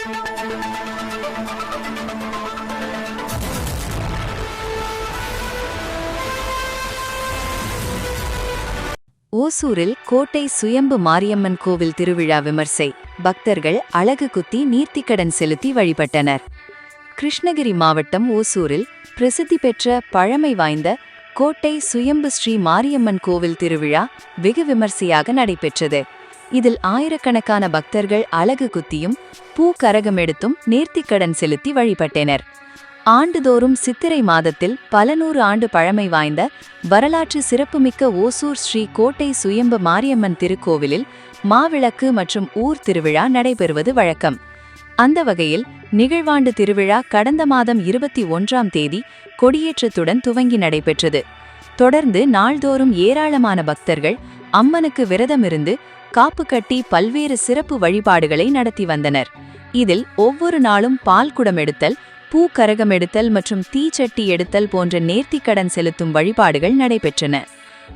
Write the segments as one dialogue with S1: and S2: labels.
S1: ஓசூரில் கோட்டை சுயம்பு மாரியம்மன் கோவில் திருவிழா விமர்சை. பக்தர்கள் அலகு குத்தி நீர்த்திக்கடன் செலுத்தி வழிபட்டனர். கிருஷ்ணகிரி மாவட்டம் ஓசூரில் பிரசித்தி பெற்ற பழமை வாய்ந்த கோட்டை சுயம்பு ஸ்ரீ மாரியம்மன் கோவில் திருவிழா வெகு விமர்சையாக நடைபெற்றது. இதில் ஆயிரக்கணக்கான பக்தர்கள் அலகு குத்தியும் பூக்கரகம் எடுத்தும் நேர்த்திக்கடன் செலுத்தி வழிபட்டனர். ஆண்டுதோறும் சித்திரை மாதத்தில் பல நூறு ஆண்டு பழமை வாய்ந்த வரலாற்று சிறப்புமிக்க ஓசூர் ஸ்ரீ கோட்டை சுயம்பு மாரியம்மன் திருக்கோவிலில் மாவிளக்கு மற்றும் ஊர் திருவிழா நடைபெறுவது வழக்கம். அந்த வகையில் நிகழ்வாண்டு திருவிழா கடந்த மாதம் 21ஆம் தேதி கொடியேற்றத்துடன் துவங்கி நடைபெற்றது. தொடர்ந்து நாள்தோறும் ஏராளமான பக்தர்கள் அம்மனுக்கு விரதமிருந்து காப்பு கட்டி பல்வேறு சிறப்பு வழிபாடுகளை நடத்தி வந்தனர். இதில் ஒவ்வொரு நாளும் பால் குடம் எடுத்தல், பூக்கரகம் எடுத்தல் மற்றும் தீச்சட்டி எடுத்தல் போன்ற நேர்த்திக்கடன் செலுத்தும் வழிபாடுகள் நடைபெற்றன.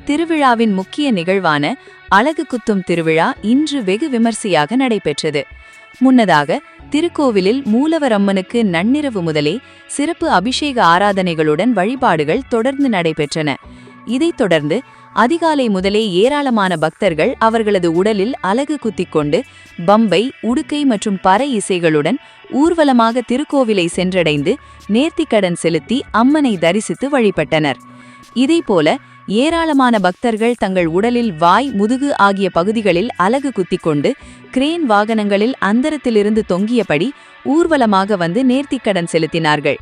S1: திருவிழாவின் முக்கிய நிகழ்வான அலகு குத்தும் திருவிழா இன்று வெகு விமர்சையாக நடைபெற்றது. முன்னதாக திருக்கோவிலில் மூலவர் அம்மனுக்கு நன்னிரவு முதலே சிறப்பு அபிஷேக ஆராதனைகளுடன் வழிபாடுகள் தொடர்ந்து நடைபெற்றன. இதைத் தொடர்ந்து அதிகாலை முதலே ஏராளமான பக்தர்கள் அவர்களது உடலில் அலகு குத்திக்கொண்டு பம்பை, உடுக்கை மற்றும் பறை இசைகளுடன் ஊர்வலமாக திருக்கோவிலை சென்றடைந்து நேர்த்திக்கடன் செலுத்தி அம்மனை தரிசித்து வழிபட்டனர். இதேபோல ஏராளமான பக்தர்கள் தங்கள் உடலில் வாய், முதுகு ஆகிய பகுதிகளில் அலகு குத்திக்கொண்டு கிரேன் வாகனங்களில் அந்தரத்திலிருந்து தொங்கியபடி ஊர்வலமாக வந்து நேர்த்திக்கடன் செலுத்தினார்கள்.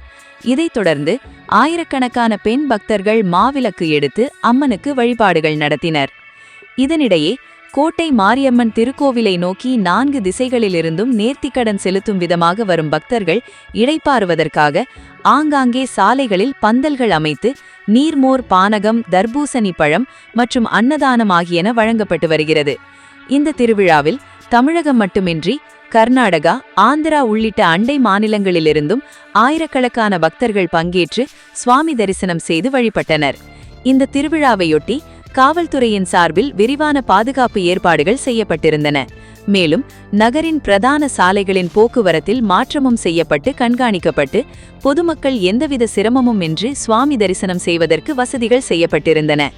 S1: இதைத் தொடர்ந்து ஆயிரக்கணக்கான பெண் பக்தர்கள் மாவிளக்கு எடுத்து அம்மனுக்கு வழிபாடுகள் நடத்தினர். இதனிடையே கோட்டை மாரியம்மன் திருக்கோவிலை நோக்கி 4 திசைகளிலிருந்தும் நேர்த்திக்கடன் செலுத்தும் விதமாக வரும் பக்தர்கள் இளைப்பாறுவதற்காக ஆங்காங்கே சாலைகளில் பந்தல்கள் அமைத்து நீர்மோர், பானகம், தர்பூசணி பழம் மற்றும் அன்னதானம் ஆகியன வழங்கப்பட்டு வருகிறது. இந்த திருவிழாவில் தமிழகம் மட்டுமின்றி கர்நாடகா, ஆந்திரா உள்ளிட்ட அண்டை மாநிலங்களிலிருந்தும் ஆயிரக்கணக்கான பக்தர்கள் பங்கேற்று சுவாமி தரிசனம் செய்து வழிபட்டனர். இந்த திருவிழாவையொட்டி காவல்துறையின் சார்பில் விரிவான பாதுகாப்பு ஏற்பாடுகள் செய்யப்பட்டிருந்தன. மேலும் நகரின் பிரதான சாலைகளின் போக்குவரத்தில் மாற்றமும் செய்யப்பட்டு கண்காணிக்கப்பட்டு பொதுமக்கள் எந்தவித சிரமமும் இன்றி சுவாமி தரிசனம் செய்வதற்கு வசதிகள் செய்யப்பட்டிருந்தன.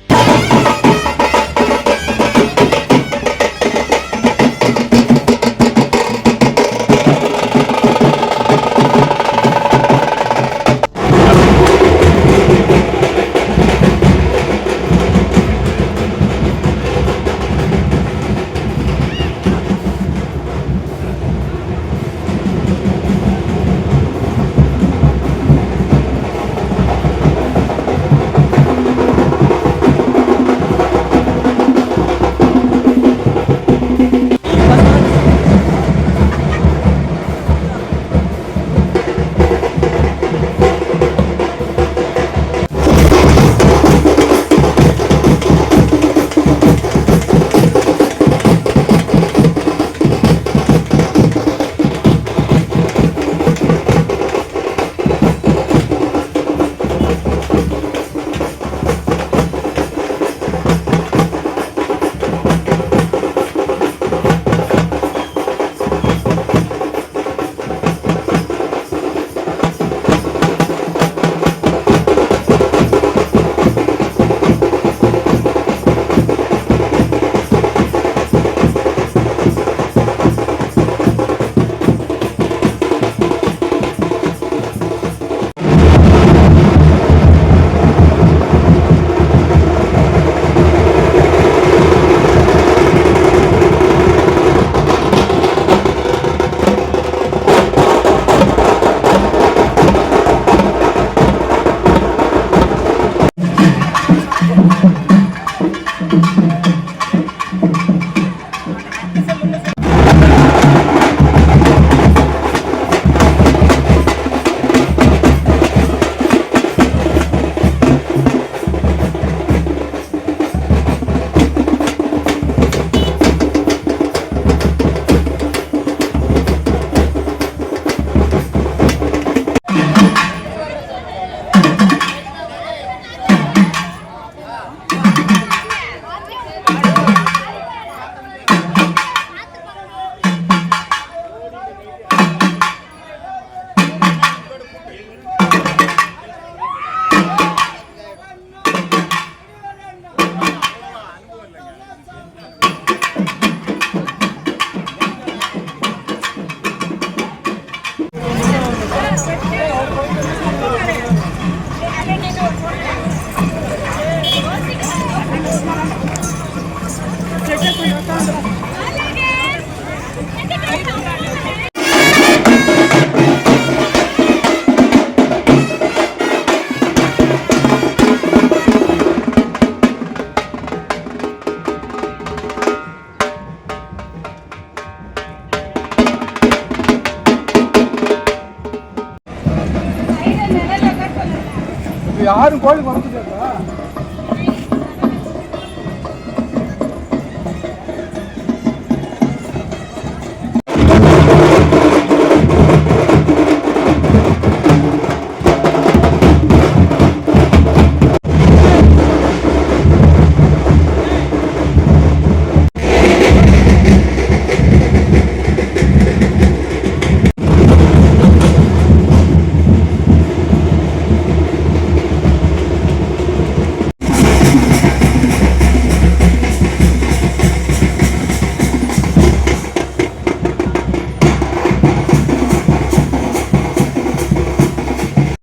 S2: யாரும் கோயிலுக்கு வந்துட்டாங்க.